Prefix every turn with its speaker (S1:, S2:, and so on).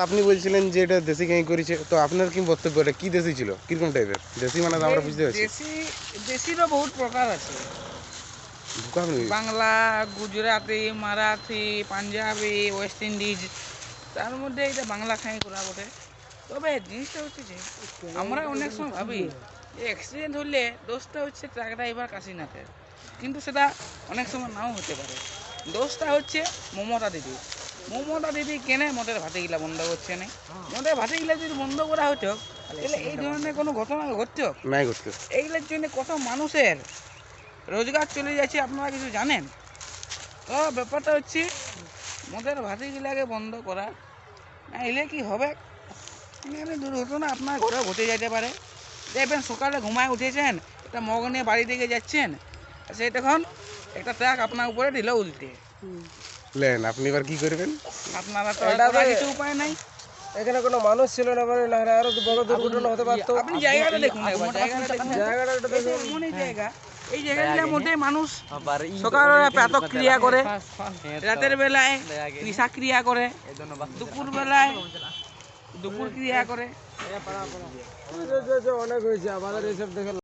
S1: আপনি বলছিলেন যে এটা দেশি গাই করেছে, তো আপনার কি বক্তব্য, এটা কি দেশি ছিল, কিরকম টাইপের দেশি? মানে তো আমরা বুঝতে পারছি
S2: দেশিরও বহুত প্রকার আছে।
S1: ঢুকা নেই।
S2: বাংলা, গুজরাটি, মারাঠি, পাঞ্জাবি, ওয়েস্ট ইন্ডিজ, তার মধ্যে এটা বাংলা খাই করা বটে। তবে জিনিসটা হচ্ছে যে আমরা অনেক সময় ভাবি যে অ্যাক্সিডেন্ট হলে দোষটা হচ্ছে ট্রাক ড্রাইভার কাশীনাথের, কিন্তু সেটা অনেক সময় নাও হতে পারে। দোষটা হচ্ছে মমতা দিদি। মমতা দিদি কেনে মদের ভাটিগুলা বন্ধ করছে না? মদের ভাটিগুলা যদি বন্ধ করা হতো তাহলে এই ধরনের কোনো ঘটনা ঘটতো
S1: নাই করতে।
S2: এইগুলোর জন্য কত মানুষের রোজগার চলে যাচ্ছে, আপনারা কিছু জানেন? তো ব্যাপারটা হচ্ছে মদের ভাটিগুলাকে বন্ধ করা, না এলে কি হবে, এখানে দুর্ঘটনা আপনার ঘরে ঘটে যেতে পারে। দেখবেন সকালে ঘুমায় উঠেছেন, একটা মগ নিয়ে বাড়ি থেকে যাচ্ছেন, সেই তখন একটা ট্রাক আপনার উপরে দিল উল্টে।
S1: লেন আপনি এবার কি করবেন?
S2: আপনারা তো আর করার কিছু উপায় নাই।
S3: এখানে কোনো মানুষ ছিল না, মানে না হলে আরো বড় দুর্ঘটনা হতে পারতো।
S2: আপনি জায়গাটা দেখুন, জায়গাটা এমনই জায়গা, এই জায়গাগুলোর মধ্যে মানুষ সকালবেলা প্রাতঃক্রিয়া করে, রাতের বেলায় নিশা ক্রিয়া করে, দুপুর বেলায় দুপুর ক্রিয়া করে।
S3: অনেক হয়েছে আমাদের এইসব দেখে।